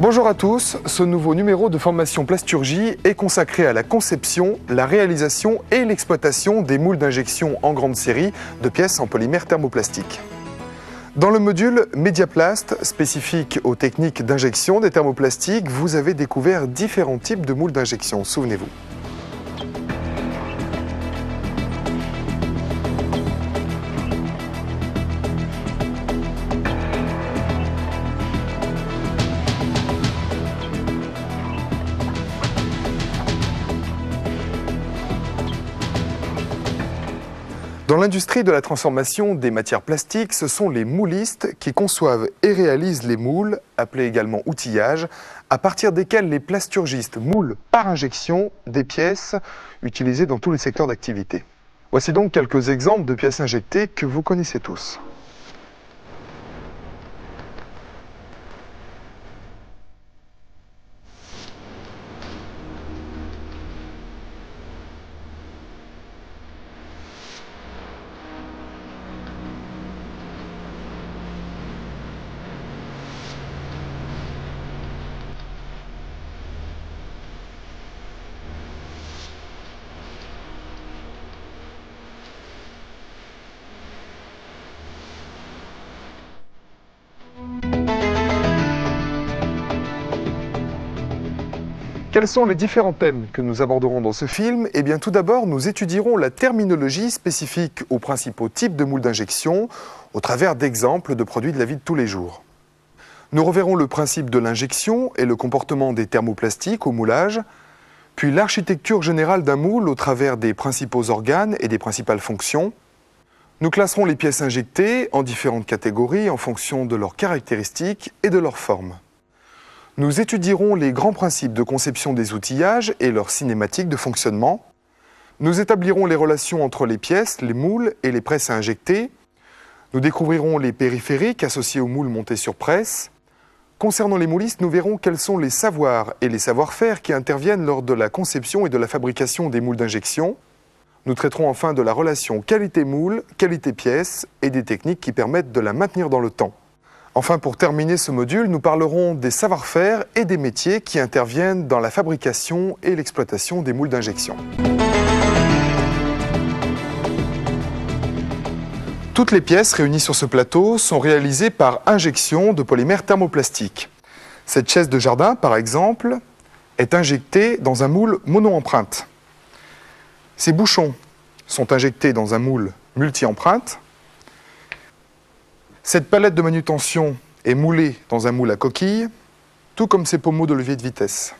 Bonjour à tous, ce nouveau numéro de formation Plasturgie est consacré à la conception, la réalisation et l'exploitation des moules d'injection en grande série de pièces en polymère thermoplastique. Dans le module Mediaplast, spécifique aux techniques d'injection des thermoplastiques, vous avez découvert différents types de moules d'injection, souvenez-vous. Dans l'industrie de la transformation des matières plastiques, ce sont les moulistes qui conçoivent et réalisent les moules, appelés également outillage, à partir desquels les plasturgistes moulent par injection des pièces utilisées dans tous les secteurs d'activité. Voici donc quelques exemples de pièces injectées que vous connaissez tous. Quels sont les différents thèmes que nous aborderons dans ce film? Eh bien, tout d'abord, nous étudierons la terminologie spécifique aux principaux types de moules d'injection au travers d'exemples de produits de la vie de tous les jours. Nous reverrons le principe de l'injection et le comportement des thermoplastiques au moulage, puis l'architecture générale d'un moule au travers des principaux organes et des principales fonctions. Nous classerons les pièces injectées en différentes catégories en fonction de leurs caractéristiques et de leur forme. Nous étudierons les grands principes de conception des outillages et leurs cinématiques de fonctionnement. Nous établirons les relations entre les pièces, les moules et les presses à injecter. Nous découvrirons les périphériques associés aux moules montés sur presse. Concernant les moulistes, nous verrons quels sont les savoirs et les savoir-faire qui interviennent lors de la conception et de la fabrication des moules d'injection. Nous traiterons enfin de la relation qualité-moule, qualité-pièce et des techniques qui permettent de la maintenir dans le temps. Enfin, pour terminer ce module, nous parlerons des savoir-faire et des métiers qui interviennent dans la fabrication et l'exploitation des moules d'injection. Toutes les pièces réunies sur ce plateau sont réalisées par injection de polymère thermoplastique. Cette chaise de jardin, par exemple, est injectée dans un moule mono-empreinte. Ces bouchons sont injectés dans un moule multi-empreinte. Cette palette de manutention est moulée dans un moule à coquille, tout comme ces pommeaux de levier de vitesse.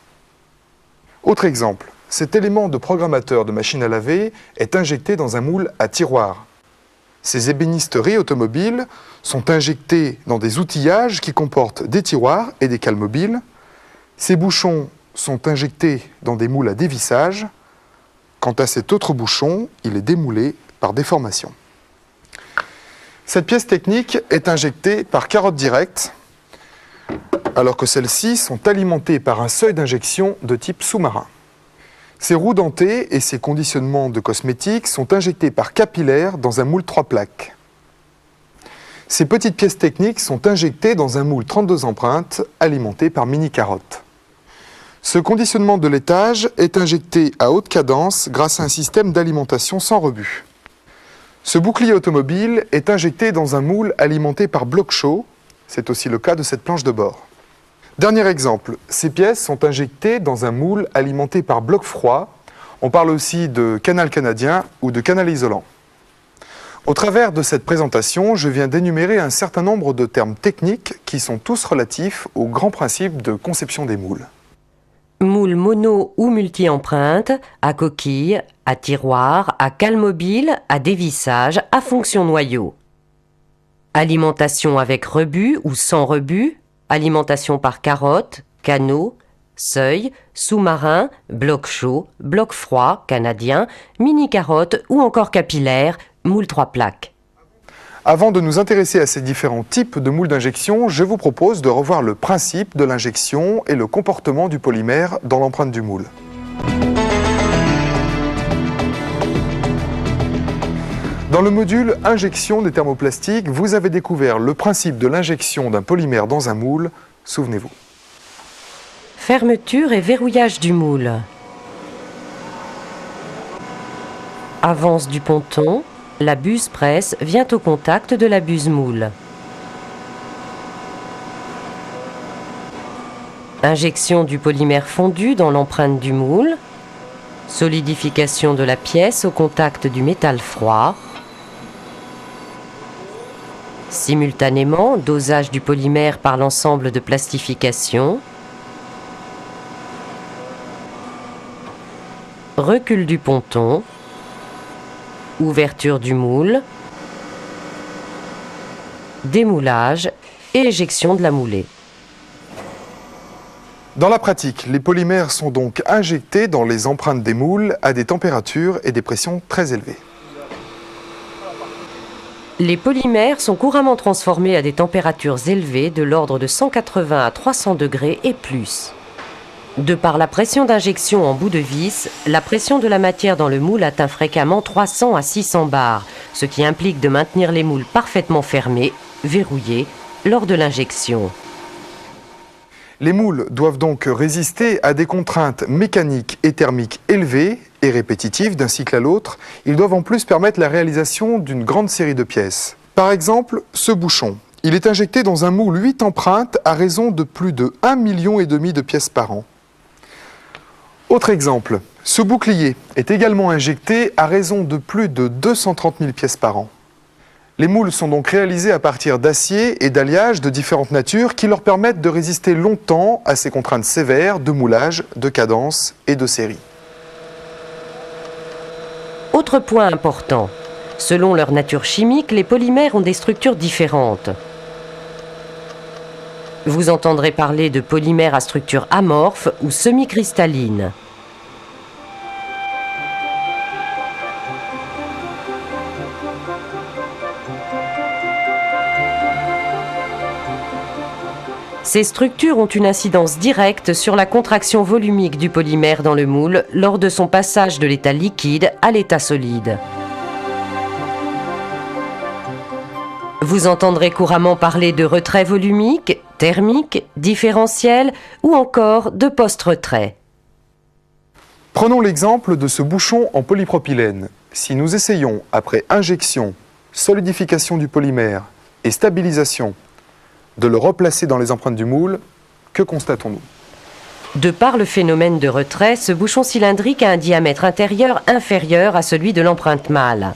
Autre exemple, cet élément de programmateur de machine à laver est injecté dans un moule à tiroir. Ces ébénisteries automobiles sont injectées dans des outillages qui comportent des tiroirs et des cales mobiles. Ces bouchons sont injectés dans des moules à dévissage. Quant à cet autre bouchon, il est démoulé par déformation. Cette pièce technique est injectée par carotte directe, alors que celles-ci sont alimentées par un seuil d'injection de type sous-marin. Ces roues dentées et ces conditionnements de cosmétiques sont injectés par capillaire dans un moule 3 plaques. Ces petites pièces techniques sont injectées dans un moule 32 empreintes alimenté par mini-carottes. Ce conditionnement de laitage est injecté à haute cadence grâce à un système d'alimentation sans rebut. Ce bouclier automobile est injecté dans un moule alimenté par bloc chaud, c'est aussi le cas de cette planche de bord. Dernier exemple, ces pièces sont injectées dans un moule alimenté par bloc froid, on parle aussi de canal canadien ou de canal isolant. Au travers de cette présentation, je viens d'énumérer un certain nombre de termes techniques qui sont tous relatifs aux grands principes de conception des moules. Moule mono ou multi-empreinte, à coquille, à tiroir, à cale mobile, à dévissage, à fonction noyau. Alimentation avec rebut ou sans rebut, alimentation par carotte, canot, seuil, sous-marin, bloc chaud, bloc froid, canadien, mini-carotte ou encore capillaire, moule 3 plaques. Avant de nous intéresser à ces différents types de moules d'injection, je vous propose de revoir le principe de l'injection et le comportement du polymère dans l'empreinte du moule. Dans le module Injection des thermoplastiques, vous avez découvert le principe de l'injection d'un polymère dans un moule, souvenez-vous. Fermeture et verrouillage du moule. Avance du ponton, la buse presse vient au contact de la buse moule. Injection du polymère fondu dans l'empreinte du moule. Solidification de la pièce au contact du métal froid. Simultanément, dosage du polymère par l'ensemble de plastification. Recul du ponton. Ouverture du moule. Démoulage et éjection de la moulée. Dans la pratique, les polymères sont donc injectés dans les empreintes des moules à des températures et des pressions très élevées. Les polymères sont couramment transformés à des températures élevées de l'ordre de 180 à 300 degrés et plus. De par la pression d'injection en bout de vis, la pression de la matière dans le moule atteint fréquemment 300 à 600 bars, ce qui implique de maintenir les moules parfaitement fermés, verrouillés, lors de l'injection. Les moules doivent donc résister à des contraintes mécaniques et thermiques élevées et répétitives d'un cycle à l'autre. Ils doivent en plus permettre la réalisation d'une grande série de pièces. Par exemple, ce bouchon. Il est injecté dans un moule 8 empreintes à raison de plus de 1,5 million de pièces par an. Autre exemple, ce bouclier est également injecté à raison de plus de 230 000 pièces par an. Les moules sont donc réalisés à partir d'acier et d'alliages de différentes natures qui leur permettent de résister longtemps à ces contraintes sévères de moulage, de cadence et de série. Autre point important, selon leur nature chimique, les polymères ont des structures différentes. Vous entendrez parler de polymères à structure amorphe ou semi-cristalline. Ces structures ont une incidence directe sur la contraction volumique du polymère dans le moule lors de son passage de l'état liquide à l'état solide. Vous entendrez couramment parler de retrait volumique, thermique, différentiel ou encore de post-retrait. Prenons l'exemple de ce bouchon en polypropylène. Si nous essayons, après injection, solidification du polymère et stabilisation, de le replacer dans les empreintes du moule, que constatons-nous? De par le phénomène de retrait, ce bouchon cylindrique a un diamètre intérieur inférieur à celui de l'empreinte mâle.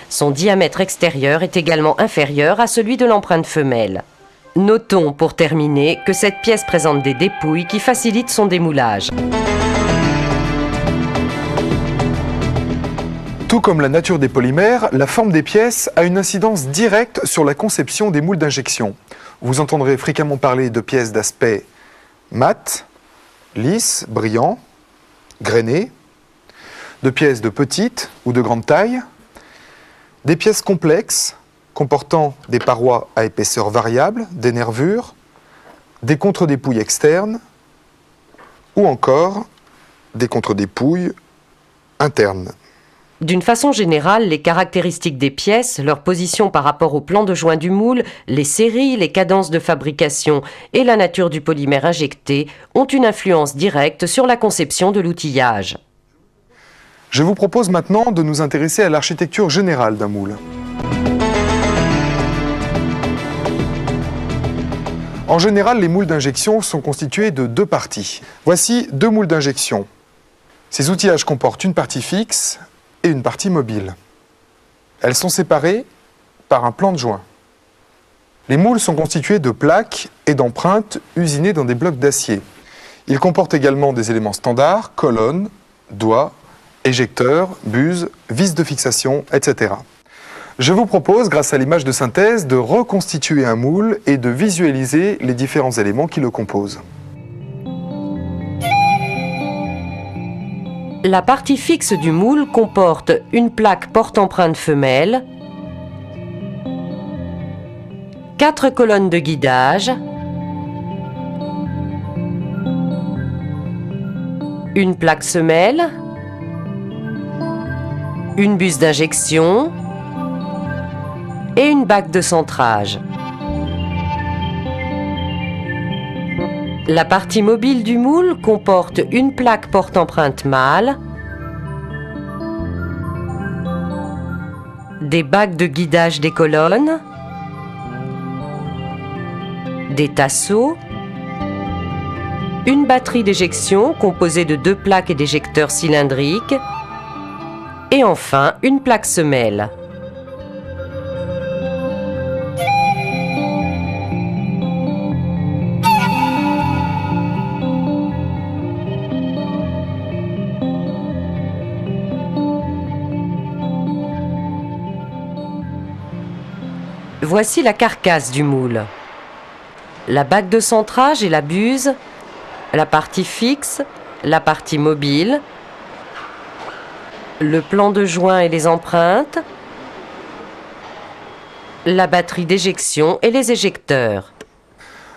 Son diamètre extérieur est également inférieur à celui de l'empreinte femelle. Notons pour terminer que cette pièce présente des dépouilles qui facilitent son démoulage. Tout comme la nature des polymères, la forme des pièces a une incidence directe sur la conception des moules d'injection. Vous entendrez fréquemment parler de pièces d'aspect mat, lisse, brillant, grainé, de pièces de petite ou de grande taille, des pièces complexes comportant des parois à épaisseur variable, des nervures, des contre-dépouilles externes ou encore des contre-dépouilles internes. D'une façon générale, les caractéristiques des pièces, leur position par rapport au plan de joint du moule, les séries, les cadences de fabrication et la nature du polymère injecté ont une influence directe sur la conception de l'outillage. Je vous propose maintenant de nous intéresser à l'architecture générale d'un moule. En général, les moules d'injection sont constitués de deux parties. Voici deux moules d'injection. Ces outillages comportent une partie fixe et une partie mobile. Elles sont séparées par un plan de joint. Les moules sont constitués de plaques et d'empreintes usinées dans des blocs d'acier. Ils comportent également des éléments standards, colonnes, doigts, éjecteurs, buses, vis de fixation, etc. Je vous propose, grâce à l'image de synthèse, de reconstituer un moule et de visualiser les différents éléments qui le composent. La partie fixe du moule comporte une plaque porte-empreinte femelle, 4 colonnes de guidage, une plaque semelle, une buse d'injection et une bague de centrage. La partie mobile du moule comporte une plaque porte-empreinte mâle, des bacs de guidage des colonnes, des tasseaux, une batterie d'éjection composée de 2 plaques et d'éjecteurs cylindriques, et enfin une plaque semelle. Voici la carcasse du moule. La bague de centrage et la buse, la partie fixe, la partie mobile, le plan de joint et les empreintes, la batterie d'éjection et les éjecteurs.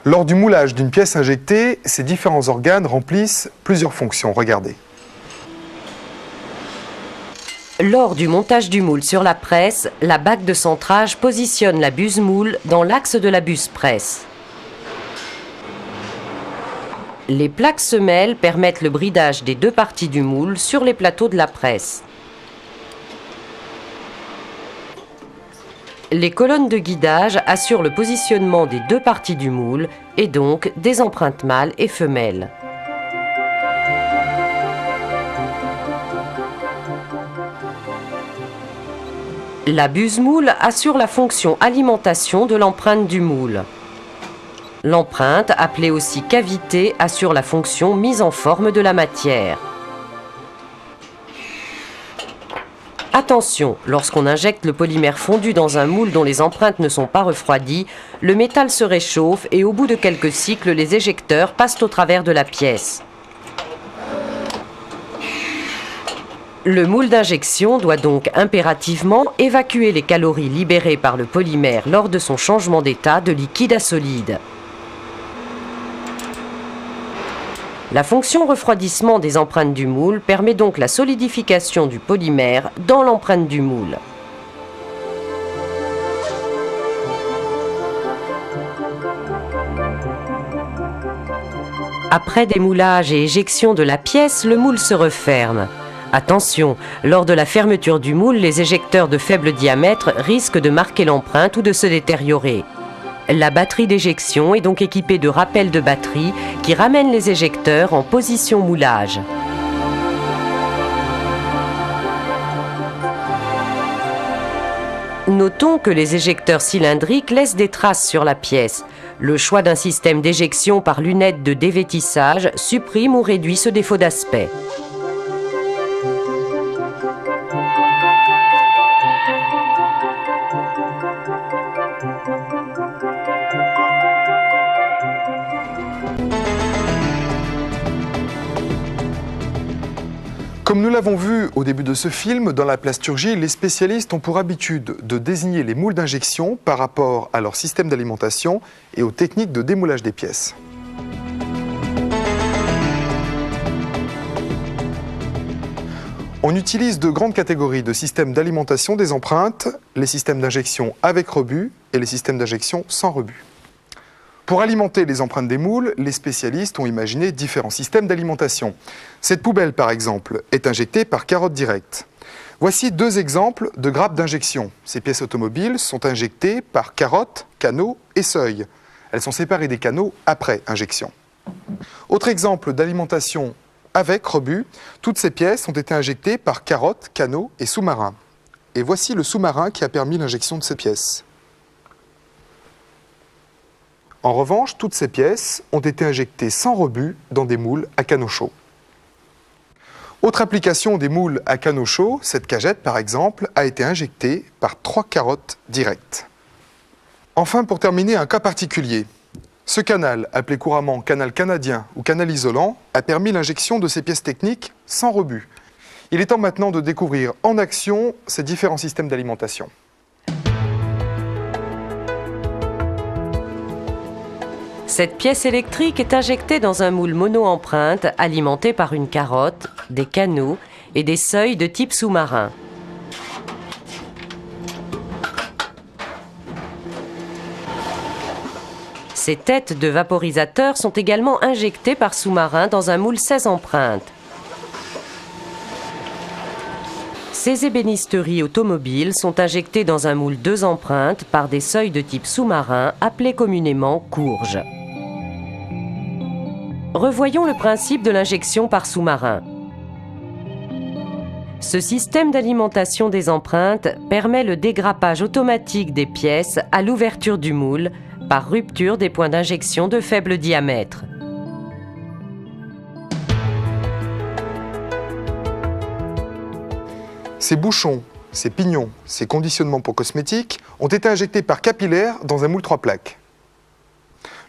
Lors du moulage d'une pièce injectée, ces différents organes remplissent plusieurs fonctions. Regardez. Lors du montage du moule sur la presse, la bague de centrage positionne la buse moule dans l'axe de la buse presse. Les plaques semelles permettent le bridage des 2 parties du moule sur les plateaux de la presse. Les colonnes de guidage assurent le positionnement des 2 parties du moule et donc des empreintes mâles et femelles. La buse moule assure la fonction alimentation de l'empreinte du moule. L'empreinte, appelée aussi cavité, assure la fonction mise en forme de la matière. Attention, lorsqu'on injecte le polymère fondu dans un moule dont les empreintes ne sont pas refroidies, le métal se réchauffe et au bout de quelques cycles, les éjecteurs passent au travers de la pièce. Le moule d'injection doit donc impérativement évacuer les calories libérées par le polymère lors de son changement d'état de liquide à solide. La fonction refroidissement des empreintes du moule permet donc la solidification du polymère dans l'empreinte du moule. Après démoulage et éjection de la pièce, le moule se referme. Attention, lors de la fermeture du moule, les éjecteurs de faible diamètre risquent de marquer l'empreinte ou de se détériorer. La batterie d'éjection est donc équipée de rappels de batterie qui ramènent les éjecteurs en position moulage. Notons que les éjecteurs cylindriques laissent des traces sur la pièce. Le choix d'un système d'éjection par lunette de dévêtissage supprime ou réduit ce défaut d'aspect. Comme nous l'avons vu au début de ce film, dans la plasturgie, les spécialistes ont pour habitude de désigner les moules d'injection par rapport à leur système d'alimentation et aux techniques de démoulage des pièces. On utilise de grandes catégories de systèmes d'alimentation des empreintes, les systèmes d'injection avec rebut et les systèmes d'injection sans rebut. Pour alimenter les empreintes des moules, les spécialistes ont imaginé différents systèmes d'alimentation. Cette poubelle, par exemple, est injectée par carotte directe. Voici 2 exemples de grappes d'injection. Ces pièces automobiles sont injectées par carotte, canot et seuil. Elles sont séparées des canaux après injection. Autre exemple d'alimentation avec rebut, toutes ces pièces ont été injectées par carotte, canot et sous-marin. Et voici le sous-marin qui a permis l'injection de ces pièces. En revanche, toutes ces pièces ont été injectées sans rebut dans des moules à canot chaud. Autre application des moules à canot chaud, cette cagette par exemple a été injectée par 3 carottes directes. Enfin, pour terminer, un cas particulier. Ce canal, appelé couramment canal canadien ou canal isolant, a permis l'injection de ces pièces techniques sans rebut. Il est temps maintenant de découvrir en action ces différents systèmes d'alimentation. Cette pièce électrique est injectée dans un moule mono-empreinte alimenté par une carotte, des canaux et des seuils de type sous-marin. Ces têtes de vaporisateurs sont également injectées par sous-marin dans un moule 16 empreintes. Ces ébénisteries automobiles sont injectées dans un moule 2 empreintes par des seuils de type sous-marin appelés communément courges. Revoyons le principe de l'injection par sous-marin. Ce système d'alimentation des empreintes permet le dégrappage automatique des pièces à l'ouverture du moule par rupture des points d'injection de faible diamètre. Ces bouchons, ces pignons, ces conditionnements pour cosmétiques ont été injectés par capillaire dans un moule 3 plaques.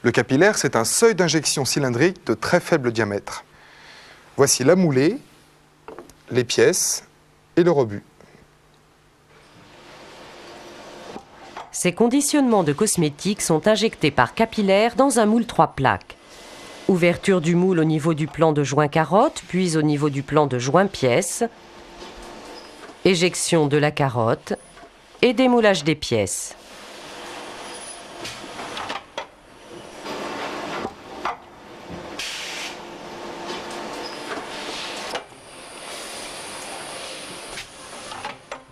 Le capillaire, c'est un seuil d'injection cylindrique de très faible diamètre. Voici la moulée, les pièces et le rebut. Ces conditionnements de cosmétiques sont injectés par capillaire dans un moule 3 plaques. Ouverture du moule au niveau du plan de joint carotte, puis au niveau du plan de joint pièce. Éjection de la carotte et démoulage des pièces.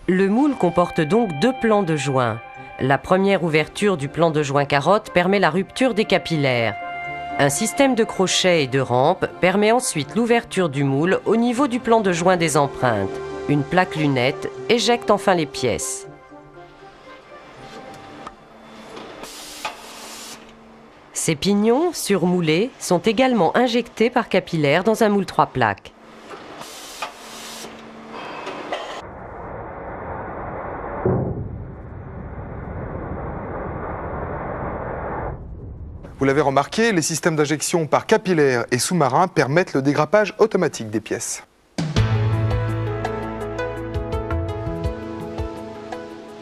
Le moule comporte donc 2 plans de joint. La première ouverture du plan de joint carotte permet la rupture des capillaires. Un système de crochets et de rampes permet ensuite l'ouverture du moule au niveau du plan de joint des empreintes. Une plaque lunette éjecte enfin les pièces. Ces pignons, surmoulés, sont également injectés par capillaire dans un moule 3 plaques. Vous l'avez remarqué, les systèmes d'injection par capillaire et sous-marin permettent le dégrappage automatique des pièces.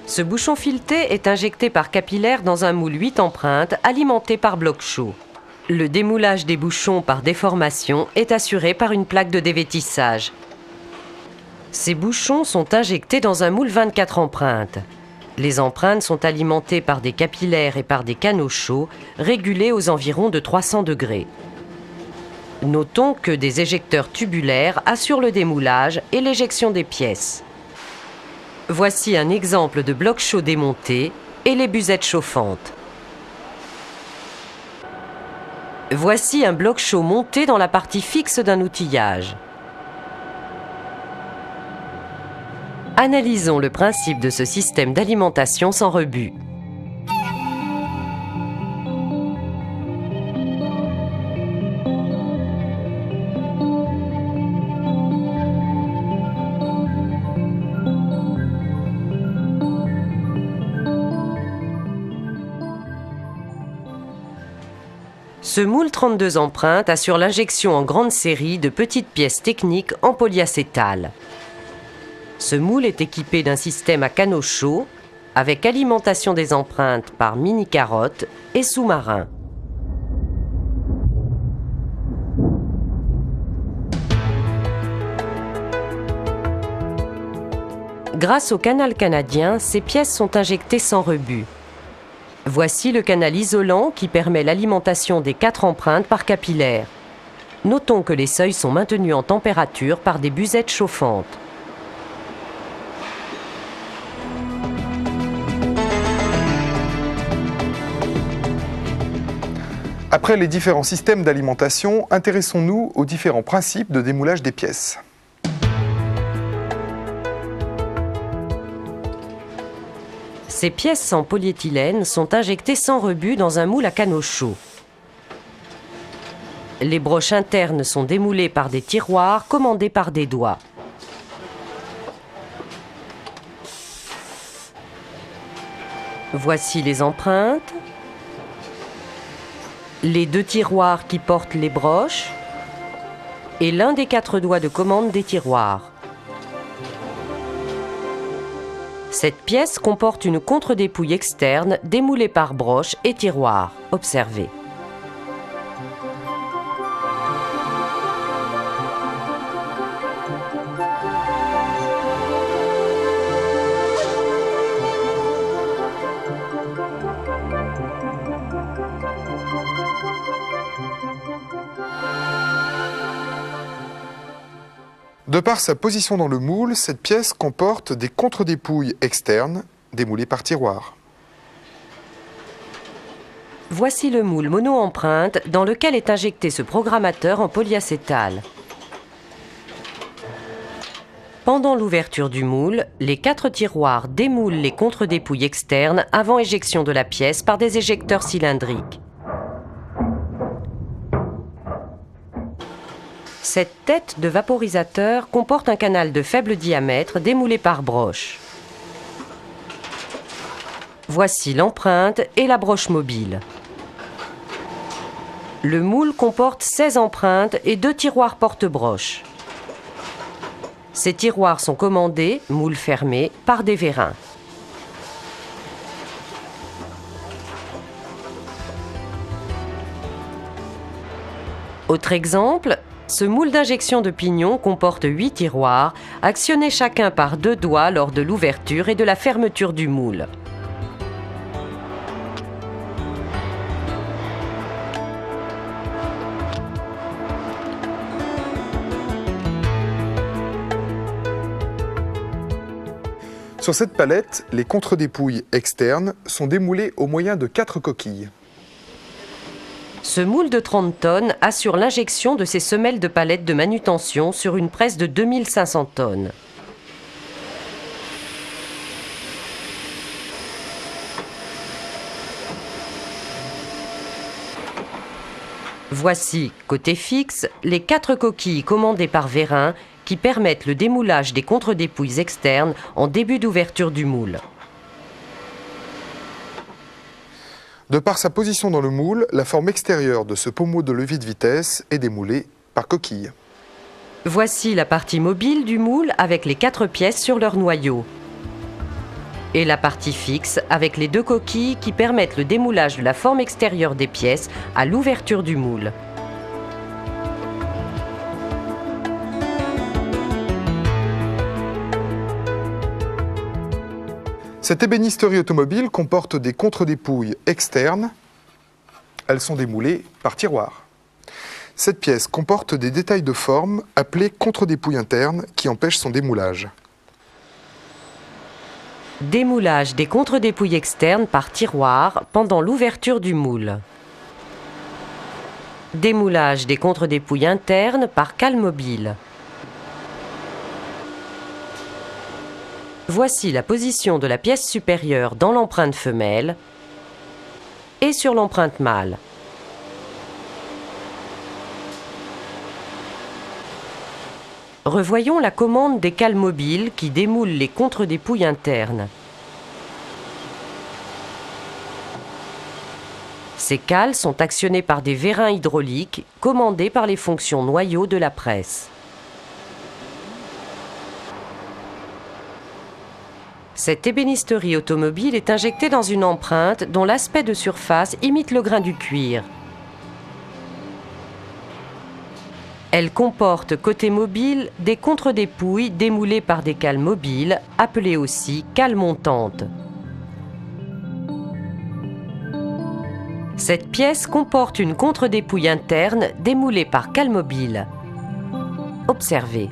Ce bouchon fileté est injecté par capillaire dans un moule 8 empreintes alimenté par bloc chaud. Le démoulage des bouchons par déformation est assuré par une plaque de dévêtissage. Ces bouchons sont injectés dans un moule 24 empreintes. Les empreintes sont alimentées par des capillaires et par des canaux chauds régulés aux environs de 300 degrés. Notons que des éjecteurs tubulaires assurent le démoulage et l'éjection des pièces. Voici un exemple de bloc chaud démonté et les busettes chauffantes. Voici un bloc chaud monté dans la partie fixe d'un outillage. Analysons le principe de ce système d'alimentation sans rebut. Ce moule 32 empreintes assure l'injection en grande série de petites pièces techniques en polyacétal. Ce moule est équipé d'un système à canaux chauds avec alimentation des empreintes par mini-carotte et sous-marin. Grâce au canal canadien, ces pièces sont injectées sans rebut. Voici le canal isolant qui permet l'alimentation des 4 empreintes par capillaire. Notons que les seuils sont maintenus en température par des busettes chauffantes. Après les différents systèmes d'alimentation, intéressons-nous aux différents principes de démoulage des pièces. Ces pièces en polyéthylène sont injectées sans rebut dans un moule à canaux chauds. Les broches internes sont démoulées par des tiroirs commandés par des doigts. Voici les empreintes, les 2 tiroirs qui portent les broches et l'un des 4 doigts de commande des tiroirs. Cette pièce comporte une contre-dépouille externe démoulée par broche et tiroir. Observez. De par sa position dans le moule, cette pièce comporte des contre-dépouilles externes démoulées par tiroir. Voici le moule mono-empreinte dans lequel est injecté ce programmateur en polyacétal. Pendant l'ouverture du moule, les 4 tiroirs démoulent les contre-dépouilles externes avant éjection de la pièce par des éjecteurs cylindriques. Cette tête de vaporisateur comporte un canal de faible diamètre démoulé par broche. Voici l'empreinte et la broche mobile. Le moule comporte 16 empreintes et 2 tiroirs porte-broches. Ces tiroirs sont commandés, moule fermé, par des vérins. Autre exemple, ce moule d'injection de pignon comporte 8 tiroirs, actionnés chacun par 2 doigts lors de l'ouverture et de la fermeture du moule. Sur cette palette, les contre-dépouilles externes sont démoulées au moyen de 4 coquilles. Ce moule de 30 tonnes assure l'injection de ces semelles de palettes de manutention sur une presse de 2500 tonnes. Voici, côté fixe, les 4 coquilles commandées par vérin qui permettent le démoulage des contre-dépouilles externes en début d'ouverture du moule. De par sa position dans le moule, la forme extérieure de ce pommeau de levier de vitesse est démoulée par coquille. Voici la partie mobile du moule avec les 4 pièces sur leur noyau. Et la partie fixe avec les 2 coquilles qui permettent le démoulage de la forme extérieure des pièces à l'ouverture du moule. Cette ébénisterie automobile comporte des contre-dépouilles externes. Elles sont démoulées par tiroir. Cette pièce comporte des détails de forme appelés contre-dépouilles internes qui empêchent son démoulage. Démoulage des contre-dépouilles externes par tiroir pendant l'ouverture du moule. Démoulage des contre-dépouilles internes par cale mobile. Voici la position de la pièce supérieure dans l'empreinte femelle et sur l'empreinte mâle. Revoyons la commande des cales mobiles qui démoulent les contre-dépouilles internes. Ces cales sont actionnées par des vérins hydrauliques commandés par les fonctions noyaux de la presse. Cette ébénisterie automobile est injectée dans une empreinte dont l'aspect de surface imite le grain du cuir. Elle comporte côté mobile des contre-dépouilles démoulées par des cales mobiles, appelées aussi cales montantes. Cette pièce comporte une contre-dépouille interne démoulée par cale mobile. Observez.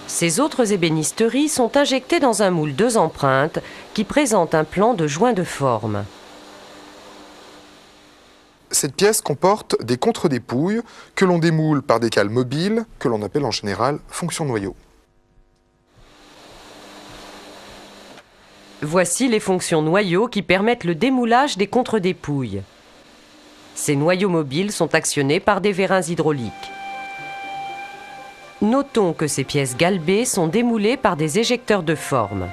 Ces autres ébénisteries sont injectées dans un moule 2 empreintes qui présente un plan de joint de forme. Cette pièce comporte des contre-dépouilles que l'on démoule par des cales mobiles, que l'on appelle en général fonction noyau. Voici les fonctions noyaux qui permettent le démoulage des contre-dépouilles. Ces noyaux mobiles sont actionnés par des vérins hydrauliques. Notons que ces pièces galbées sont démoulées par des éjecteurs de forme.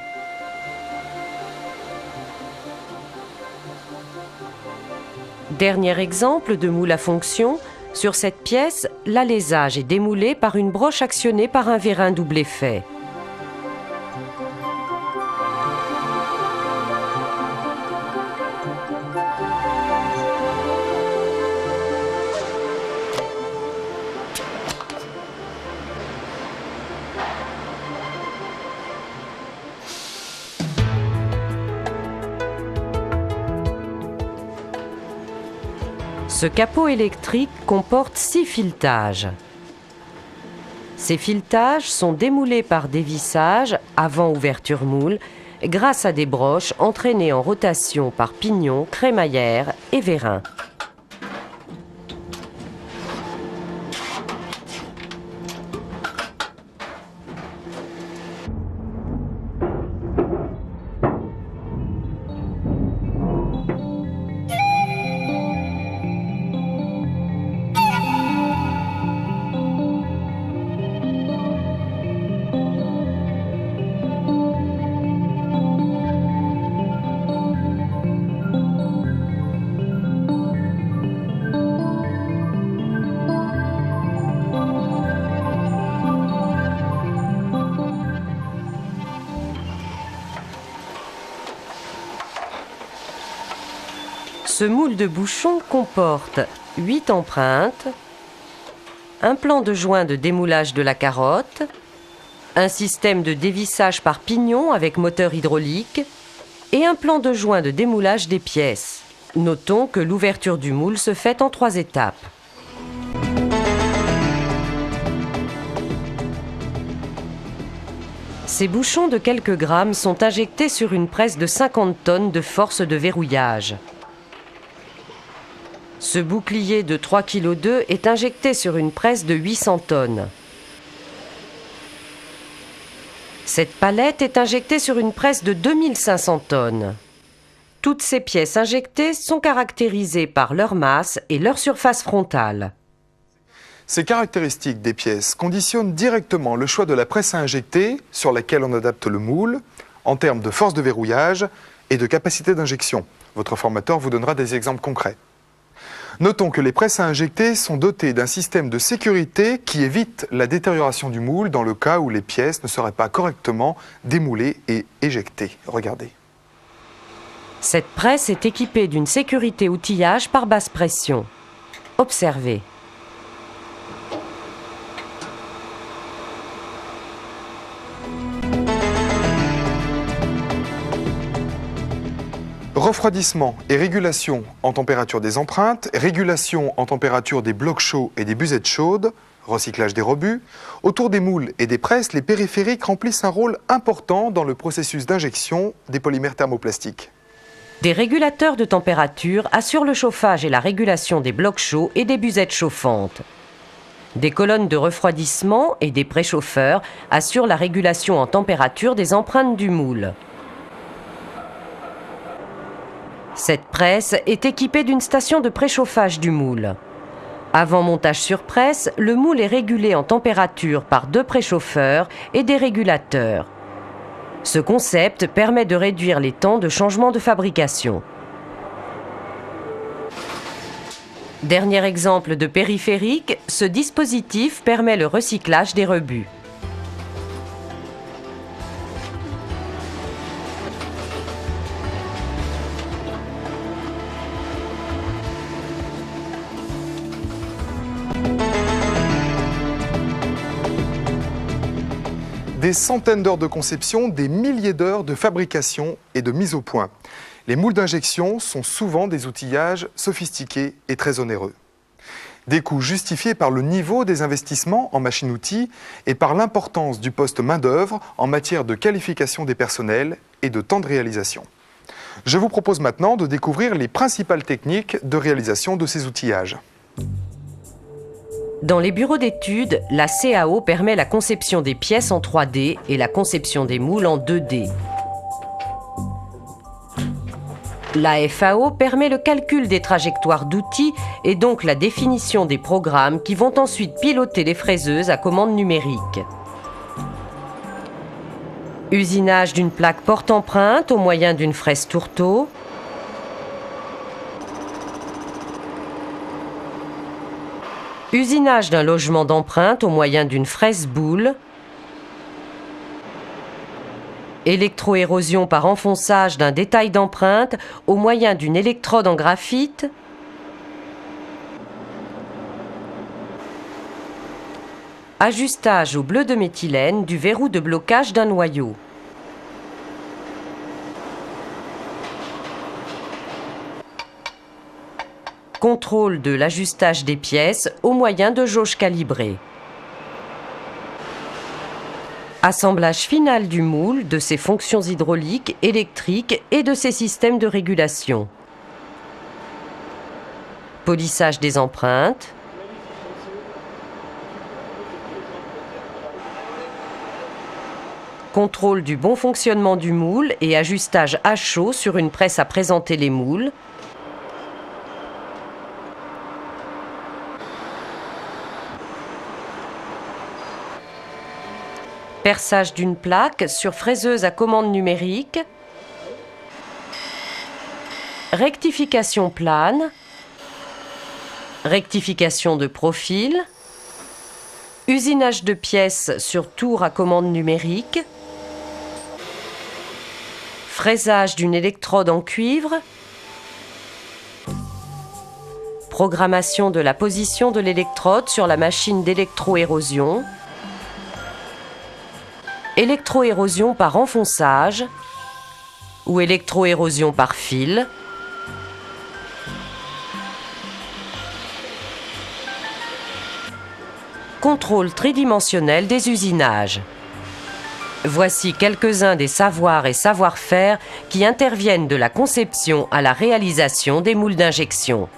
Dernier exemple de moule à fonction, Sur cette pièce, l'alésage est démoulé par une broche actionnée par un vérin double effet. Ce capot électrique comporte 6 filetages. Ces filetages sont démoulés par dévissage avant ouverture moule grâce à des broches entraînées en rotation par pignon, crémaillère et vérin. Ce moule de bouchon comporte 8 empreintes, un plan de joint de démoulage de la carotte, un système de dévissage par pignon avec moteur hydraulique et un plan de joint de démoulage des pièces. Notons que l'ouverture du moule se fait en 3 étapes. Ces bouchons de quelques grammes sont injectés sur une presse de 50 tonnes de force de verrouillage. Ce bouclier de 3,2 kg est injecté sur une presse de 800 tonnes. Cette palette est injectée sur une presse de 2500 tonnes. Toutes ces pièces injectées sont caractérisées par leur masse et leur surface frontale. Ces caractéristiques des pièces conditionnent directement le choix de la presse à injecter, sur laquelle on adapte le moule, en termes de force de verrouillage et de capacité d'injection. Votre formateur vous donnera des exemples concrets. Notons que les presses à injecter sont dotées d'un système de sécurité qui évite la détérioration du moule dans le cas où les pièces ne seraient pas correctement démoulées et éjectées. Regardez. Cette presse est équipée d'une sécurité outillage par basse pression. Observez. Refroidissement et régulation en température des empreintes, régulation en température des blocs chauds et des buzettes chaudes, recyclage des rebuts. Autour des moules et des presses, les périphériques remplissent un rôle important dans le processus d'injection des polymères thermoplastiques. Des régulateurs de température assurent le chauffage et la régulation des blocs chauds et des buzettes chauffantes. Des colonnes de refroidissement et des préchauffeurs assurent la régulation en température des empreintes du moule. Cette presse est équipée d'une station de préchauffage du moule. Avant montage sur presse, le moule est régulé en température par 2 préchauffeurs et des régulateurs. Ce concept permet de réduire les temps de changement de fabrication. Dernier exemple de périphérique, ce dispositif permet le recyclage des rebuts. Des centaines d'heures de conception, des milliers d'heures de fabrication et de mise au point. Les moules d'injection sont souvent des outillages sophistiqués et très onéreux. Des coûts justifiés par le niveau des investissements en machines-outils et par l'importance du poste main-d'œuvre en matière de qualification des personnels et de temps de réalisation. Je vous propose maintenant de découvrir les principales techniques de réalisation de ces outillages. Dans les bureaux d'études, la CAO permet la conception des pièces en 3D et la conception des moules en 2D. La FAO permet le calcul des trajectoires d'outils et donc la définition des programmes qui vont ensuite piloter les fraiseuses à commande numérique. Usinage d'une plaque porte-empreinte au moyen d'une fraise tourteau. Usinage d'un logement d'empreinte au moyen d'une fraise-boule. Électroérosion par enfonçage d'un détail d'empreinte au moyen d'une électrode en graphite. Ajustage au bleu de méthylène du verrou de blocage d'un noyau. Contrôle de l'ajustage des pièces au moyen de jauges calibrées. Assemblage final du moule, de ses fonctions hydrauliques, électriques et de ses systèmes de régulation. Polissage des empreintes. Contrôle du bon fonctionnement du moule et ajustage à chaud sur une presse à présenter les moules. Perçage d'une plaque sur fraiseuse à commande numérique. Rectification plane. Rectification de profil. Usinage de pièces sur tour à commande numérique. Fraisage d'une électrode en cuivre. Programmation de la position de l'électrode sur la machine d'électroérosion. Électroérosion par enfonçage ou électroérosion par fil. Contrôle tridimensionnel des usinages. Voici quelques-uns des savoirs et savoir-faire qui interviennent de la conception à la réalisation des moules d'injection.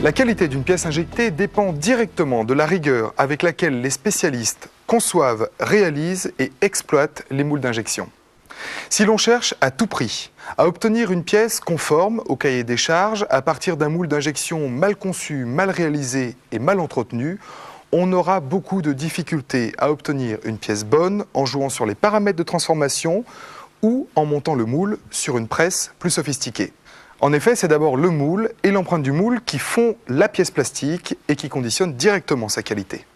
La qualité d'une pièce injectée dépend directement de la rigueur avec laquelle les spécialistes conçoivent, réalisent et exploitent les moules d'injection. Si l'on cherche à tout prix à obtenir une pièce conforme au cahier des charges à partir d'un moule d'injection mal conçu, mal réalisé et mal entretenu, on aura beaucoup de difficultés à obtenir une pièce bonne en jouant sur les paramètres de transformation ou en montant le moule sur une presse plus sophistiquée. En effet, c'est d'abord le moule et l'empreinte du moule qui font la pièce plastique et qui conditionnent directement sa qualité.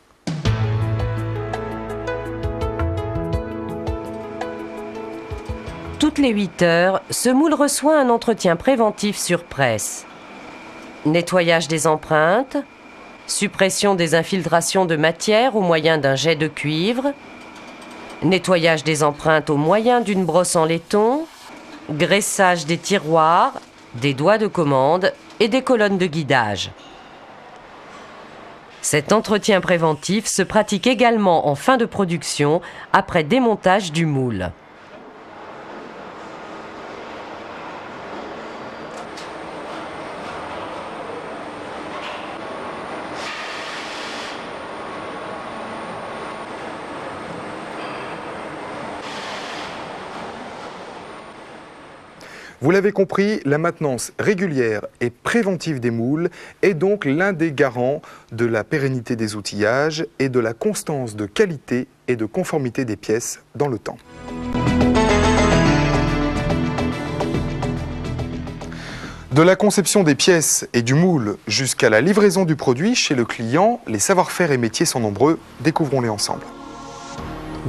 Toutes les 8 heures, ce moule reçoit un entretien préventif sur presse. Nettoyage des empreintes, suppression des infiltrations de matière au moyen d'un jet de cuivre, nettoyage des empreintes au moyen d'une brosse en laiton, graissage des tiroirs, des doigts de commande et des colonnes de guidage. Cet entretien préventif se pratique également en fin de production après démontage du moule. Vous l'avez compris, la maintenance régulière et préventive des moules est donc l'un des garants de la pérennité des outillages et de la constance de qualité et de conformité des pièces dans le temps. De la conception des pièces et du moule jusqu'à la livraison du produit chez le client, les savoir-faire et métiers sont nombreux, découvrons-les ensemble.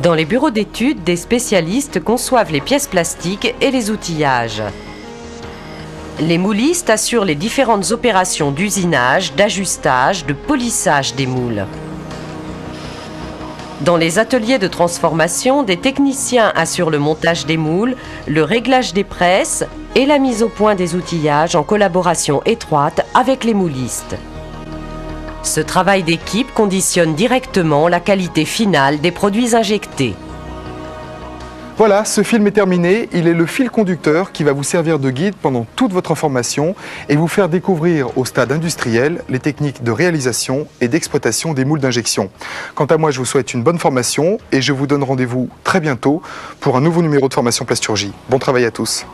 Dans les bureaux d'études, des spécialistes conçoivent les pièces plastiques et les outillages. Les moulistes assurent les différentes opérations d'usinage, d'ajustage, de polissage des moules. Dans les ateliers de transformation, des techniciens assurent le montage des moules, le réglage des presses et la mise au point des outillages en collaboration étroite avec les moulistes. Ce travail d'équipe conditionne directement la qualité finale des produits injectés. Voilà, ce film est terminé. Il est le fil conducteur qui va vous servir de guide pendant toute votre formation et vous faire découvrir au stade industriel les techniques de réalisation et d'exploitation des moules d'injection. Quant à moi, je vous souhaite une bonne formation et je vous donne rendez-vous très bientôt pour un nouveau numéro de formation Plasturgie. Bon travail à tous.